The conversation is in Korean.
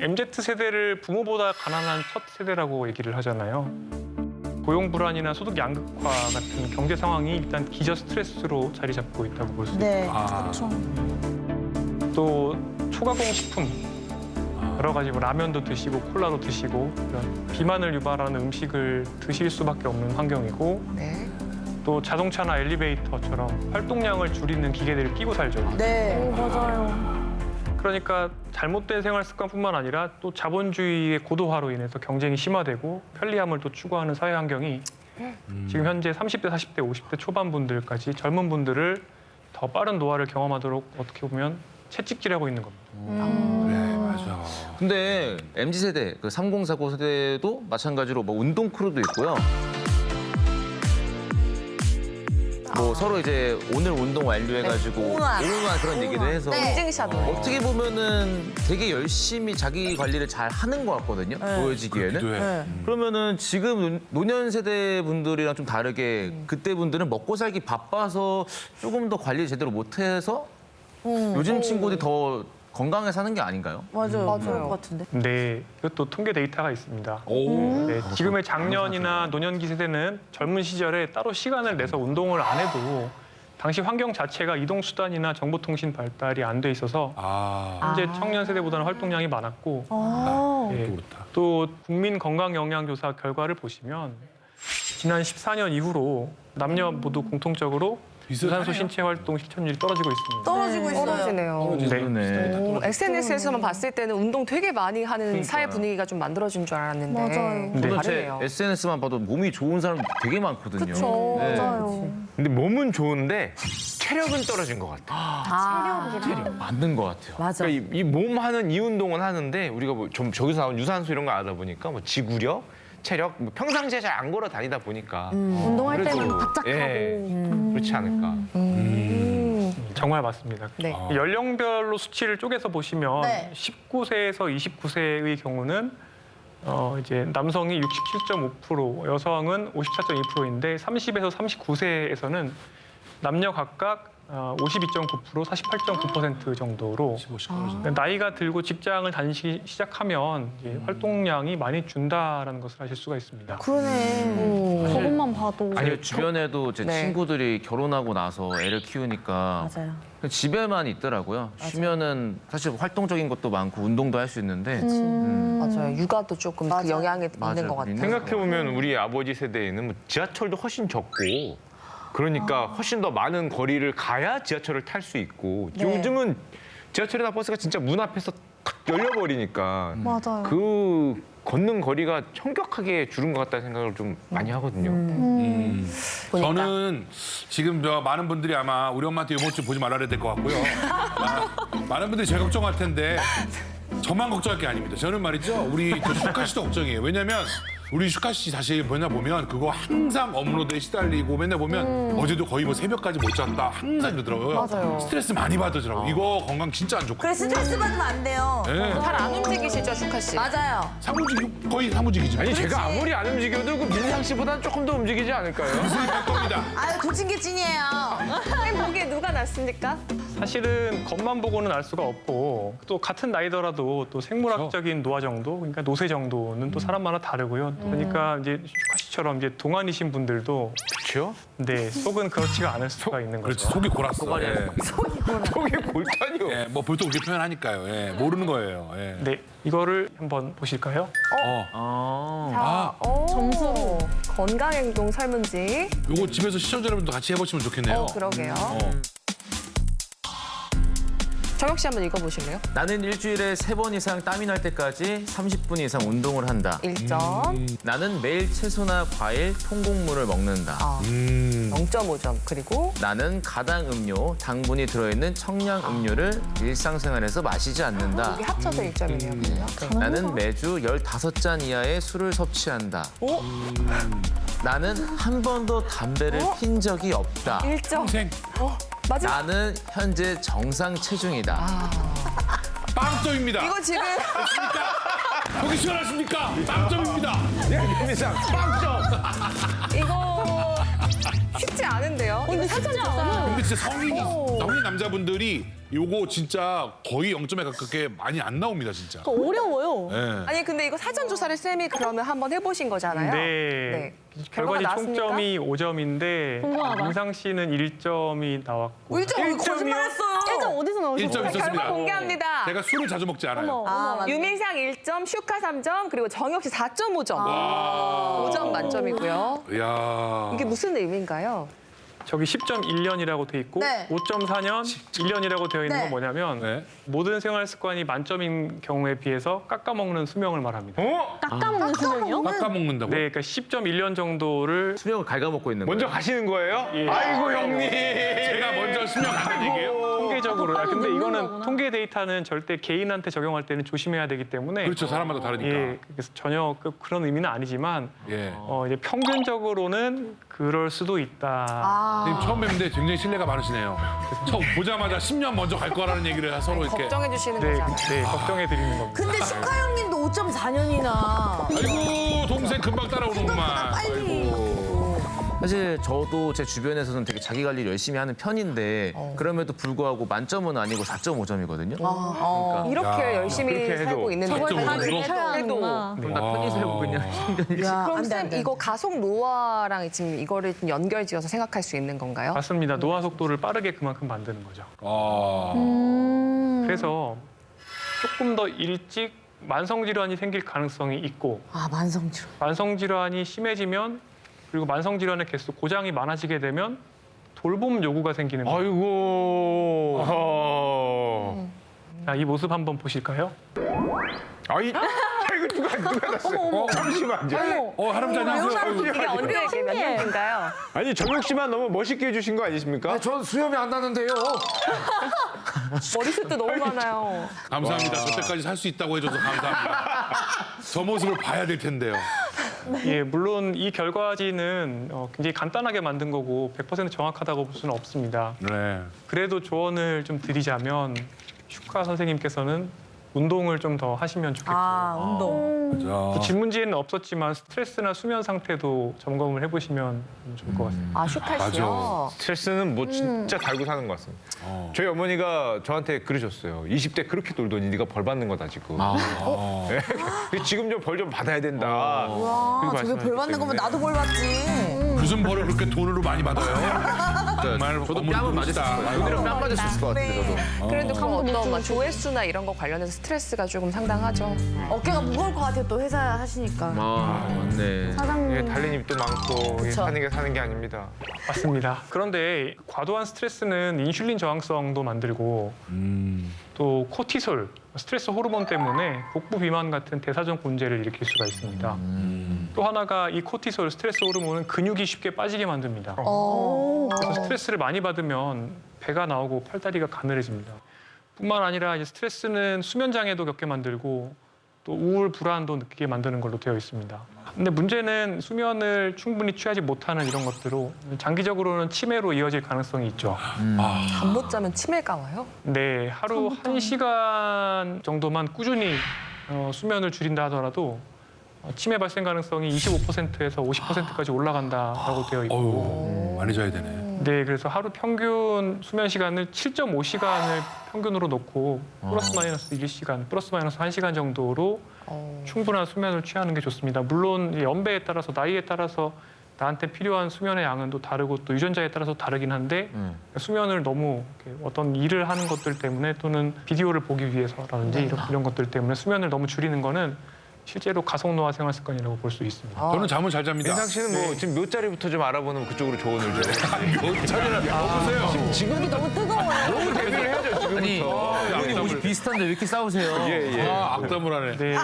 MZ세대를 부모보다 가난한 첫 세대라고 얘기를 하잖아요. 고용 불안이나 소득 양극화 같은 경제 상황이 일단 기저 스트레스로 자리 잡고 있다고 볼 수 있고 네, 아. 그렇죠. 또 초가공 식품 여러 가지 뭐 라면도 드시고 콜라도 드시고 이런 비만을 유발하는 음식을 드실 수밖에 없는 환경이고 네. 또 자동차나 엘리베이터처럼 활동량을 줄이는 기계들을 끼고 살죠. 네. 맞아요. 그러니까 잘못된 생활 습관뿐만 아니라 또 자본주의의 고도화로 인해서 경쟁이 심화되고 편리함을 또 추구하는 사회 환경이 지금 현재 30대, 40대, 50대 초반 분들까지 젊은 분들을 더 빠른 노화를 경험하도록 어떻게 보면 채찍질하고 있는 겁니다. 그래, 맞아. 근데 MZ세대, 그 3040 세대도 마찬가지로 뭐 운동 크루도 있고요. 뭐 서로 이제 오늘 운동 완료해가지고 오늘 그런 얘기도 해서 네. 인증샷. 어떻게 보면은 되게 열심히 자기 관리를 잘 하는 것 같거든요. 보여지기에는. 기도해. 네. 그러면은 지금 노년 세대 분들이랑 좀 다르게 그때 분들은 먹고 살기 바빠서 조금 더 관리 제대로 못해서 요즘 친구들이 더 건강하게 사는 게 아닌가요? 맞아요. 그럴 것 같은데. 네, 이것도 통계 데이터가 있습니다. 오. 네, 지금의 장년이나 노년기 세대는 젊은 시절에 따로 시간을 내서 운동을 안 해도 당시 환경 자체가 이동 수단이나 정보통신 발달이 안 돼 있어서 아. 현재 청년 세대보다는 활동량이 많았고 아. 예, 그렇다. 또 국민 건강 영양조사 결과를 보시면 지난 14년 이후로 남녀 모두 공통적으로 유산소 신체 활동 실천율이 떨어지고 있습니다. 떨어지고 있어요. 떨어지네요. 네. 오, SNS에서만 봤을 때는 운동 되게 많이 하는 그러니까요. 사회 분위기가 좀 만들어진 줄 알았는데 맞아요. 네. 저는 제 다르네요. SNS만 봐도 몸이 좋은 사람 되게 많거든요. 그쵸. 네. 맞아요. 근데 몸은 좋은데 체력은 떨어진 것 같아요. 체력 맞는 것 같아요. 맞아. 그러니까 이 몸 하는 이 운동은 하는데 우리가 뭐 좀 저기서 나온 유산소 이런 거 알다 보니까 뭐 지구력, 체력, 뭐 평상시에 잘 안 걸어 다니다 보니까 운동할 그래도, 때는 박작하고. 그렇지 않을까. 정말 맞습니다. 네. 연령별로 수치를 쪼개서 보시면 네. 19세에서 29세의 경우는 이제 남성이 67.5%, 여성은 54.2%인데 30에서 39세에서는 남녀 각각 52.9%, 48.9% 정도로 15씩 떨어진다. 나이가 들고 직장을 다니기 시작하면 이제 활동량이 많이 준다라는 것을 아실 수가 있습니다. 그러네. 그것만 봐도. 아니 주변에도 제 네. 친구들이 결혼하고 나서 애를 키우니까 맞아요. 집에만 있더라고요. 쉬면은 사실 활동적인 것도 많고 운동도 할 수 있는데 맞아요. 육아도 조금 그 맞아요. 영향이 맞아요. 있는 것 같아요. 있는 생각해보면 우리 아버지 세대에는 뭐 지하철도 훨씬 적고 그러니까 훨씬 더 많은 거리를 가야 지하철을 탈 수 있고 네. 요즘은 지하철이나 버스가 진짜 문 앞에서 탁 열려버리니까 맞아요. 그 걷는 거리가 현격하게 줄은 것 같다는 생각을 좀 많이 하거든요. 보니까. 저는 지금 저 많은 분들이 아마 우리 엄마한테 이번 주 보지 말아야 될 것 같고요. 많은 분들이 제일 걱정할 텐데 저만 걱정할 게 아닙니다. 저는 말이죠. 우리 저 슈카 씨도 걱정이에요. 왜냐면 우리 슈카 씨 사실 맨날 보면 그거 항상 업로드에 시달리고 맨날 보면 어제도 거의 뭐 새벽까지 못 잤다 항상 이러더라고요. 맞아요. 스트레스 많이 받으더라고요. 이거 건강 진짜 안 좋고. 그래, 스트레스 받으면 안 돼요. 네. 잘 안 움직이시죠, 슈카 씨? 맞아요. 사무직 거의 사무직이지. 아니 제가 아무리 안 움직여도 그 민상 씨보다는 조금 더 움직이지 않을까요? 무슨 겁니다. 아유, 도찐개찐이에요. 보기에 누가 낫습니까? 사실은 겉만 보고는 알 수가 없고 또 같은 나이더라도 또 생물학적인 노화 정도, 그러니까 노쇠 정도는 또 사람마다 다르고요. 그러니까 이제 슈카 씨처럼 이제 동안이신 분들도 그렇죠? 네, 속은 그렇지가 않을 수가 있는 그렇지 거죠. 속이 골았어. 속알이 예. 속이 골다니요. 예, 뭐 보통 그렇게 표현하니까요. 예, 모르는 거예요. 예. 네, 이거를 한번 보실까요? 아, 점수로 건강행동 설문지. 요거 집에서 시청자 여러분도 같이 해보시면 좋겠네요. 그러게요. 정혁 씨 한번 읽어보실래요? 나는 일주일에 3번 이상 땀이 날 때까지 30분 이상 운동을 한다. 1점, 나는 매일 채소나 과일, 통곡물을 먹는다. 0.5점. 그리고 나는 가당 음료, 당분이 들어있는 청량 음료를 일상생활에서 마시지 않는다. 이게 합쳐서 1점이네요. 나는 매주 15잔 이하의 술을 섭취한다. 오, 나는 한 번도 담배를 핀 적이 없다. 1점. 평생 마지막. 나는 현재 정상 체중이다. 빵점입니다. 이거 지금 속이 시원하십니까? 빵점입니다. 김민상 빵점. 이거 쉽지 않은데요. 이거 사전조사. 근데 진짜 성인 남자분들이 요거 진짜 거의 0점에 가깝게 많이 안 나옵니다, 진짜. 어려워요. 네. 아니 근데 이거 사전조사를 쌤이 그러면 한번 해보신 거잖아요. 네. 결과가 결과지 나왔습니까? 총점이 5점인데 궁금하다. 민상 씨는 1점이 나왔고 일점 거짓말했어요. 1점 어디서 나오셨어요? 1점 있었습니다. 결과 공개합니다. 제가 술을 자주 먹지 않아요. 아, 맞네. 유민상 1점, 슈카 3점, 그리고 정혁 씨 4.5점. 5점 만점이고요. 이야. 이게 무슨 의미인가요? 저기 10점 1년이라고 돼 있고 네. 5.4년 1년이라고 되어 있는 네. 건 뭐냐면 네. 모든 생활 습관이 만점인 경우에 비해서 깎아먹는 수명을 말합니다. 깎아먹는 수명이요? 깎아먹는다고요? 네, 그러니까 10점 1년 정도를 수명을 갉아먹고 있는 먼저 거예요. 가시는 거예요? 예. 아이고 형님. 제가 먼저 수명하는 얘기예요? 통계적으로 빨리 근데 늙는 이거는 거구나. 통계 데이터는 절대 개인한테 적용할 때는 조심해야 되기 때문에 그렇죠, 사람마다 다르니까. 예, 그래서 전혀 그런 의미는 아니지만 예. 이제 평균적으로는 그럴 수도 있다. 선생님 처음 뵙는데 굉장히 신뢰가 많으시네요. 처음 보자마자 10년 먼저 갈 거라는 얘기를 서로 이렇게. 걱정해 주시는 네, 거잖아요. 네, 걱정해 드리는 겁니다. 근데 슈카 형님도 5.4년이나. 아이고 동생 금방 따라오는구만. 빨리. 사실 저도 제 주변에서는 되게 자기 관리를 열심히 하는 편인데 그럼에도 불구하고 만점은 아니고 4.5점이거든요. 이렇게 야, 열심히 그렇게 해도 살고 있는데 저걸 다 지켜야 해도 하는구나. 그럼 나 편히 살고 그냥 야, 그럼 안 돼, 쌤 안 돼. 이거 가속 노화랑 지금 이거를 좀 연결지어서 생각할 수 있는 건가요? 맞습니다. 노화 속도를 빠르게 그만큼 만드는 거죠. 아. 그래서 조금 더 일찍 만성 질환이 생길 가능성이 있고 아, 만성질환. 만성 질환이 심해지면 그리고 만성 질환의 개수 고장이 많아지게 되면 돌봄 요구가 생기는 거예요. 아이고. 자, 이 모습 한번 보실까요? 아이. 이거 누가 났어요? 잠시만요. 할아버지 안녕하세요. 아이고. 이게 언제 이게 몇 년인가요? 아니 정혁 씨만 너무 멋있게 해주신 거 아니십니까? 전 수염이 안 나는데요. 머리숱도 너무 많아요. 감사합니다. 저때까지 살 수 있다고 해줘서 감사합니다. 저 모습을 봐야 될 텐데요. 예, 물론 이 결과지는 굉장히 간단하게 만든 거고 100% 정확하다고 볼 수는 없습니다. 네. 그래도 조언을 좀 드리자면 슈카 선생님께서는 운동을 좀 더 하시면 좋겠고 아, 운동. 자. 질문지에는 없었지만 스트레스나 수면 상태도 점검을 해보시면 좋을 것 같습니다. 아 슈카 씨요? 스트레스는 뭐 진짜 달고 사는 것 같습니다. 저희 어머니가 저한테 그러셨어요. 20대 그렇게 놀더니 네가 벌 받는 거다 지금. 네? 지금 좀 벌 좀 받아야 된다. 와, 그렇게 저게 벌 받는 거면 말씀하셨기 나도 벌 받지. 무슨 벌을 그렇게 돈으로 많이 받아요? 정말 저도 어머니 뺨은 맞을 수 있을 것 같아요. 오늘은 뺨 맞을 수 있을 것 같은데 저도. 그래도 그럼 어떤 막 조회수나 이런 거 관련해서 스트레스가 조금 상당하죠. 어깨가 무거울 것 같아요, 또 회사 하시니까. 아, 맞네. 사장님. 예, 달린 입도 많고 이게 그쵸. 사는 게 아닙니다. 맞습니다. 그런데 과도한 스트레스는 인슐린 저항성도 만들고 또 코티솔, 스트레스 호르몬 때문에 복부 비만 같은 대사적 문제를 일으킬 수가 있습니다. 또 하나가 이 코티솔, 스트레스 호르몬은 근육이 쉽게 빠지게 만듭니다. 그래서 스트레스를 많이 받으면 배가 나오고 팔다리가 가늘어집니다. 뿐만 아니라 이제 스트레스는 수면 장애도 겪게 만들고 또 우울, 불안도 느끼게 만드는 걸로 되어 있습니다. 근데 문제는 수면을 충분히 취하지 못하는 이런 것들로 장기적으로는 치매로 이어질 가능성이 있죠. 잠 못 자면 치매가 와요? 네, 하루 1시간 정도만 꾸준히 수면을 줄인다 하더라도 치매 발생 가능성이 25%에서 50%까지 올라간다라고 되어 있고 어휴, 많이 자야 되네. 네, 그래서 하루 평균 수면 시간을 7.5시간을 평균으로 놓고 플러스 마이너스 1시간, 플러스 마이너스 1시간 정도로 충분한 수면을 취하는 게 좋습니다. 물론 이제 연배에 따라서 나이에 따라서 나한테 필요한 수면의 양은 또 다르고 또 유전자에 따라서 다르긴 한데 수면을 너무 이렇게 어떤 일을 하는 것들 때문에 또는 비디오를 보기 위해서라든지 이런 것들 때문에 수면을 너무 줄이는 거는 실제로 가속노화 생활 습관이라고 볼 수 있습니다. 저는 잠을 잘 잡니다. 민상 씨는 뭐 지금 몇 자리부터 좀 알아보는 그쪽으로 조언을 좀. 몇 자리나 보세요. 지금도 너무 뜨거워요. 너무 데뷔를 해야죠 지금부터. 아니, 이분이 옷이 비슷한데 왜 이렇게 싸우세요? 예, 예. 악담을 하네. 네.